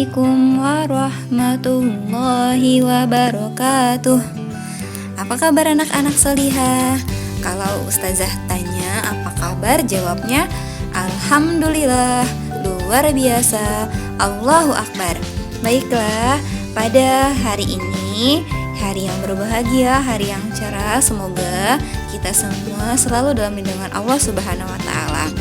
Assalamualaikum warahmatullahi wabarakatuh. Apa kabar anak-anak solihah? Kalau ustazah tanya apa kabar, jawabnya alhamdulillah, luar biasa, Allahu Akbar. Baiklah, pada hari ini, hari yang berbahagia, hari yang cerah, semoga kita semua selalu dalam lindungan Allah Subhanahu wa Ta'ala.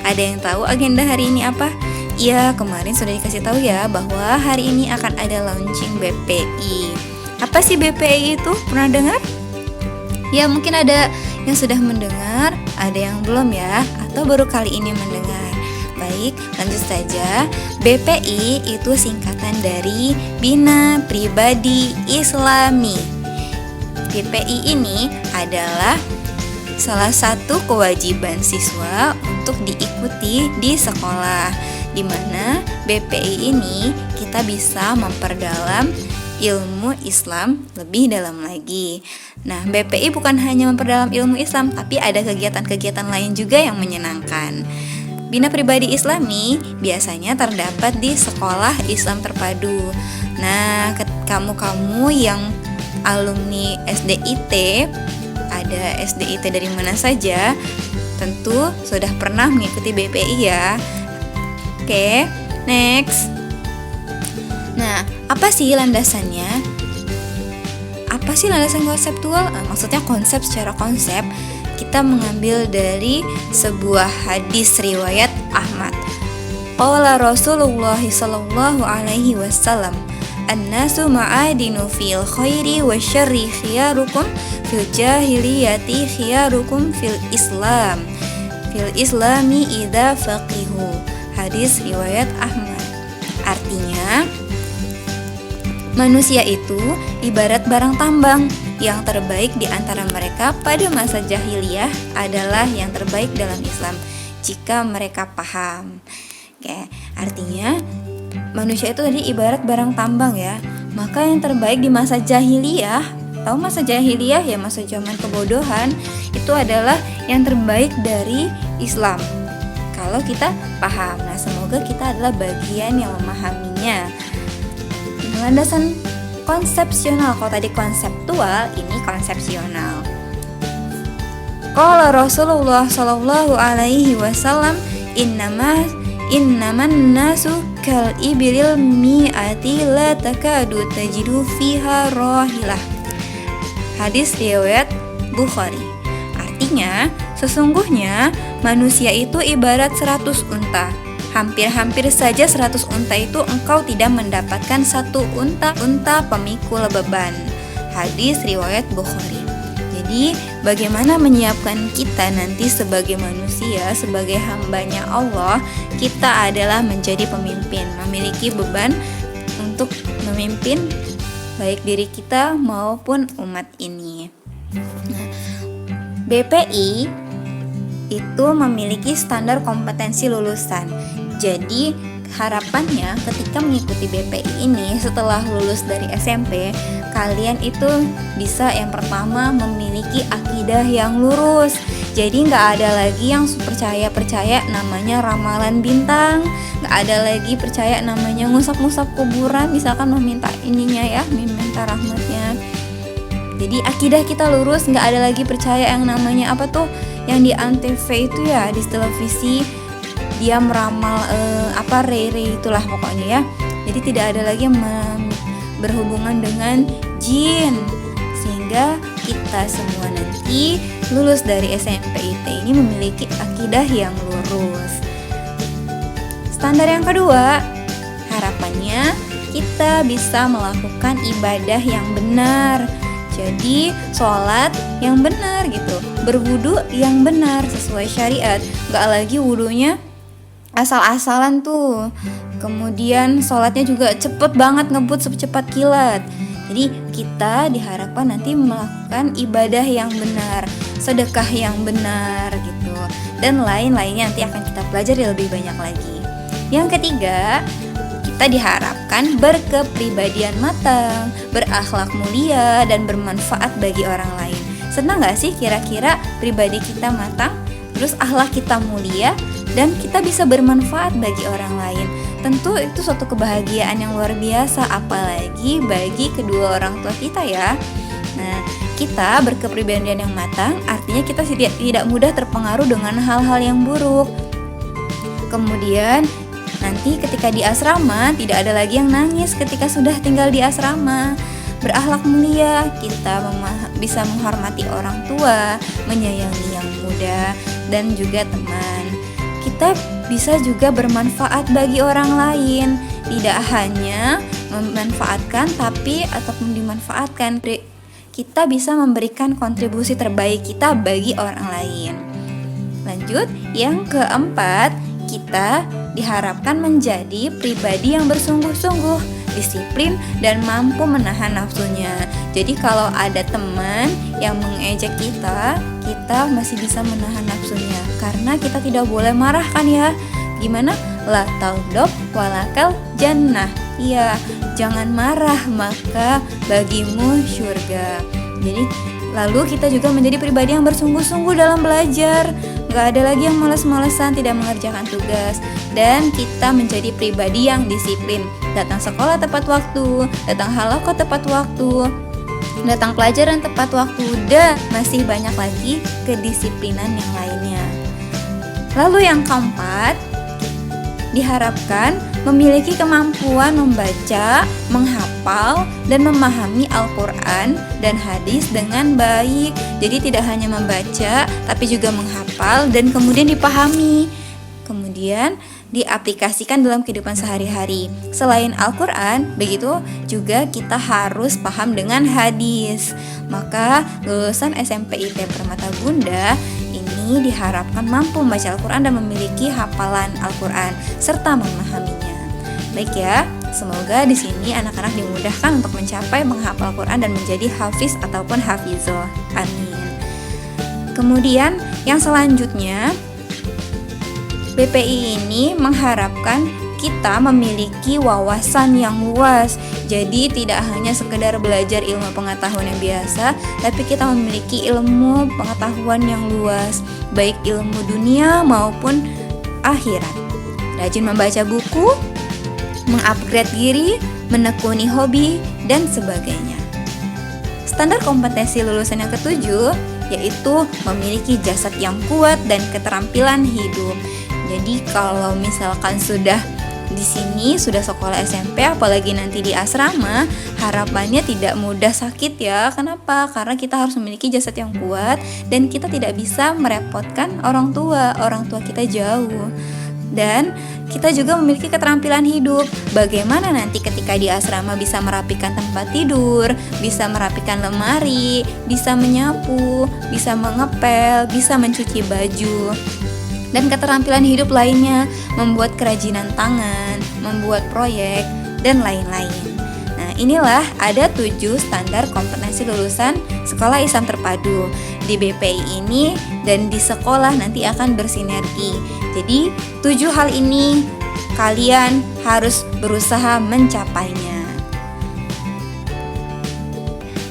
Ada yang tahu agenda hari ini apa? Iya, kemarin sudah dikasih tahu ya bahwa hari ini akan ada launching BPI. Apa sih BPI itu? Pernah dengar? Ya, mungkin ada yang sudah mendengar, ada yang belum ya, atau baru kali ini mendengar. Baik, lanjut saja. BPI itu singkatan dari Bina Pribadi Islami. BPI ini adalah salah satu kewajiban siswa untuk diikuti di sekolah, di mana BPI ini kita bisa memperdalam ilmu Islam lebih dalam lagi. Nah, BPI bukan hanya memperdalam ilmu Islam, tapi ada kegiatan-kegiatan lain juga yang menyenangkan. Bina Pribadi Islami biasanya terdapat di sekolah Islam terpadu. Nah, kamu-kamu yang alumni SDIT, ada SDIT dari mana saja, tentu sudah pernah mengikuti BPI ya. Oke, next. Nah, apa sih landasannya? Apa sih landasan konseptual? Maksudnya konsep secara konsep kita mengambil dari sebuah hadis riwayat Ahmad. Qala Rasulullah sallallahu alaihi wasallam, "An-nasu ma'adinu fil khairi wasyarri khiyarukum fil jahiliyati khiyarukum fil Islam. Fil Islami idza faqihu." Hadis riwayat Ahmad. Artinya, manusia itu ibarat barang tambang, yang terbaik di antara mereka pada masa jahiliyah adalah yang terbaik dalam Islam jika mereka paham. Oke, artinya manusia itu tadi ibarat barang tambang ya. Maka yang terbaik di masa jahiliyah, tahu masa jahiliyah ya, masa zaman kebodohan, itu adalah yang terbaik dari Islam kalau kita paham. Nah, semoga kita adalah bagian yang memahaminya. Landasan konsepsional, kalau tadi konseptual, ini konsepsional. Qala Rasulullah sallallahu alaihi wasallam, innaman nasu kal ibril mi'ati la takadu tajidu fiha rahilah. Hadis riwayat Bukhari. Artinya, sesungguhnya manusia itu ibarat 100 unta. Hampir-hampir saja 100 unta itu engkau tidak mendapatkan satu unta pemikul beban. Hadis riwayat Bukhari. Jadi, bagaimana menyiapkan kita nanti sebagai manusia, sebagai hambanya Allah, kita adalah menjadi pemimpin, memiliki beban untuk memimpin baik diri kita maupun umat ini. BPI itu memiliki standar kompetensi lulusan. Jadi harapannya ketika mengikuti BPI ini, setelah lulus dari SMP, kalian itu bisa yang pertama memiliki akidah yang lurus. Jadi gak ada lagi yang percaya namanya ramalan bintang, gak ada lagi percaya namanya ngusap-ngusap kuburan, misalkan meminta ininya ya, meminta rahmatnya. Jadi akidah kita lurus, gak ada lagi percaya yang namanya apa tuh, yang di antv itu ya, di televisi dia meramal rere itulah pokoknya ya. Jadi tidak ada lagi yang berhubungan dengan jin, sehingga kita semua nanti lulus dari SMPIT ini memiliki akidah yang lurus. Standar yang kedua, harapannya kita bisa melakukan ibadah yang benar. Jadi sholat yang benar gitu, berwudu yang benar sesuai syariat, gak lagi wudunya asal-asalan tuh. Kemudian sholatnya juga cepet banget ngebut secepat kilat. Jadi kita diharapkan nanti melakukan ibadah yang benar, sedekah yang benar gitu, dan lain-lainnya nanti akan kita pelajari lebih banyak lagi. Yang ketiga, kita diharapkan berkepribadian matang, berakhlak mulia, dan bermanfaat bagi orang lain. Senang gak sih kira-kira pribadi kita matang, terus akhlak kita mulia, dan kita bisa bermanfaat bagi orang lain? Tentu itu suatu kebahagiaan yang luar biasa, apalagi bagi kedua orang tua kita ya. Nah, kita berkepribadian yang matang artinya kita tidak mudah terpengaruh dengan hal-hal yang buruk. Kemudian nanti ketika di asrama tidak ada lagi yang nangis ketika sudah tinggal di asrama. Berakhlak mulia, kita bisa menghormati orang tua, menyayangi yang muda dan juga teman. Kita bisa juga bermanfaat bagi orang lain, tidak hanya memanfaatkan tapi ataupun dimanfaatkan. Kita bisa memberikan kontribusi terbaik kita bagi orang lain. Lanjut, yang keempat, kita diharapkan menjadi pribadi yang bersungguh-sungguh, disiplin, dan mampu menahan nafsunya. Jadi kalau ada teman yang mengejek kita masih bisa menahan nafsunya, karena kita tidak boleh marah kan ya. Gimana? La taudab walakal jannah. Iya, jangan marah maka bagimu surga. Jadi lalu kita juga menjadi pribadi yang bersungguh-sungguh dalam belajar. Gak ada lagi yang malas-malasan tidak mengerjakan tugas. Dan kita menjadi pribadi yang disiplin. Datang sekolah tepat waktu, datang halaqah tepat waktu, datang pelajaran tepat waktu, dan masih banyak lagi kedisiplinan yang lainnya. Lalu yang keempat, diharapkan memiliki kemampuan membaca, menghafal, dan memahami Al-Quran dan hadis dengan baik. Jadi tidak hanya membaca, tapi juga menghafal dan kemudian dipahami. Kemudian diaplikasikan dalam kehidupan sehari-hari. Selain Al-Quran, begitu juga kita harus paham dengan hadis. Maka lulusan SMPIT Permata Bunda ini diharapkan mampu membaca Al-Quran dan memiliki hafalan Al-Quran serta memahaminya. Baik ya, semoga di sini anak-anak dimudahkan untuk mencapai menghafal Al-Quran dan menjadi hafiz ataupun hafizoh. Amin. Kemudian yang selanjutnya, BPI ini mengharapkan kita memiliki wawasan yang luas. Jadi tidak hanya sekedar belajar ilmu pengetahuan yang biasa, tapi kita memiliki ilmu pengetahuan yang luas, baik ilmu dunia maupun akhirat. Rajin membaca buku, mengupgrade diri, menekuni hobi, dan sebagainya. Standar kompetensi lulusan yang ketujuh yaitu memiliki jasad yang kuat dan keterampilan hidup. Jadi kalau misalkan sudah di sini sudah sekolah SMP, apalagi nanti di asrama, harapannya tidak mudah sakit ya. Kenapa? Karena kita harus memiliki jasad yang kuat dan kita tidak bisa merepotkan orang tua kita jauh. Dan kita juga memiliki keterampilan hidup. Bagaimana nanti ketika di asrama bisa merapikan tempat tidur, bisa merapikan lemari, bisa menyapu, bisa mengepel, bisa mencuci baju. Dan keterampilan hidup lainnya, membuat kerajinan tangan, membuat proyek, dan lain-lain. Nah, inilah ada 7 standar kompetensi lulusan sekolah Islam terpadu. Di BPI ini dan di sekolah nanti akan bersinergi. Jadi 7 hal ini kalian harus berusaha mencapainya.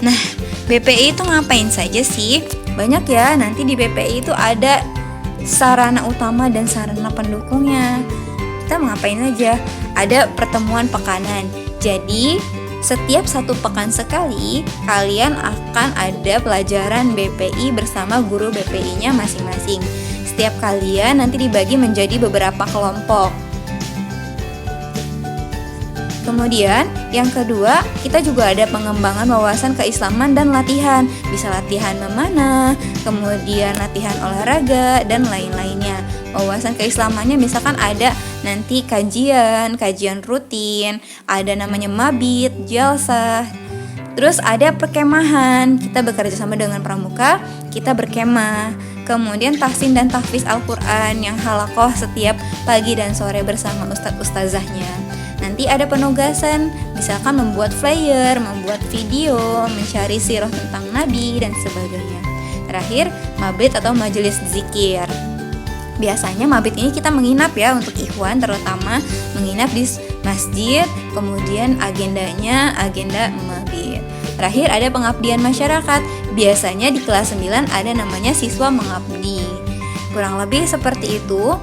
Nah, BPI itu ngapain saja sih? Banyak ya, nanti di BPI itu ada sarana utama dan sarana pendukungnya. Kita mau ngapain aja? Ada pertemuan pekanan. Jadi setiap 1 pekan sekali kalian akan ada pelajaran BPI bersama guru BPI-nya masing-masing. Setiap kalian nanti dibagi menjadi beberapa kelompok. Kemudian yang kedua, kita juga ada pengembangan wawasan keislaman dan latihan. Bisa latihan memanah, kemudian latihan olahraga, dan lain-lainnya. Wawasan keislamannya misalkan ada nanti kajian rutin, ada namanya mabit, jalsah. Terus ada perkemahan, kita bekerja sama dengan pramuka, kita berkemah. Kemudian tahsin dan tahfiz Al-Quran yang halaqah setiap pagi dan sore bersama ustadz-ustazahnya. Nanti ada penugasan, misalkan membuat flyer, membuat video, mencari sirah tentang Nabi, dan sebagainya. Terakhir, mabit atau majelis zikir. Biasanya mabit ini kita menginap ya untuk ikhwan, terutama menginap di masjid, kemudian agendanya agenda mabit. Terakhir ada pengabdian masyarakat. Biasanya di kelas 9 ada namanya siswa mengabdi. Kurang lebih seperti itu.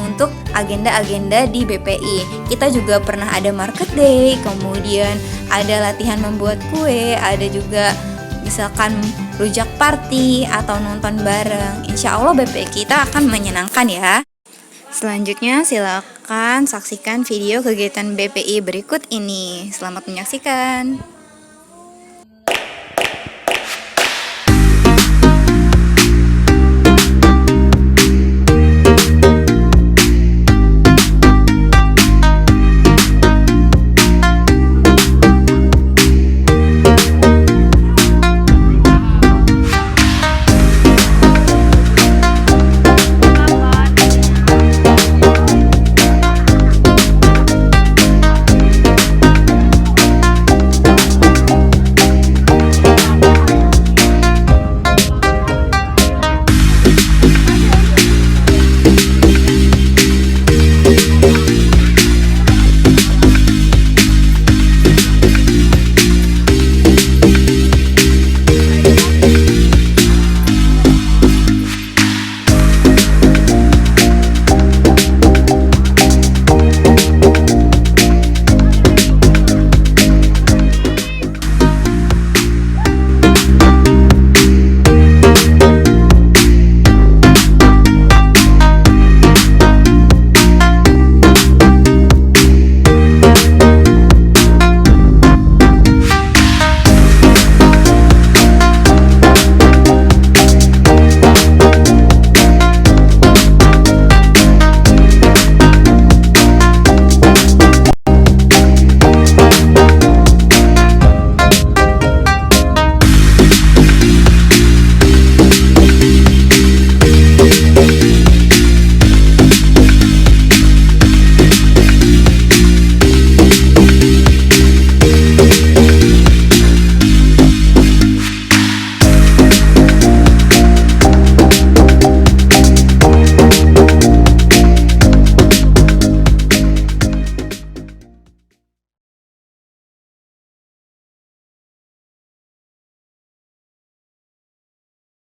untuk agenda-agenda di BPI. Kita juga pernah ada market day, kemudian ada latihan membuat kue, ada juga misalkan rujak party atau nonton bareng. Insya Allah BPI kita akan menyenangkan ya. Selanjutnya silakan saksikan video kegiatan BPI berikut ini. Selamat menyaksikan.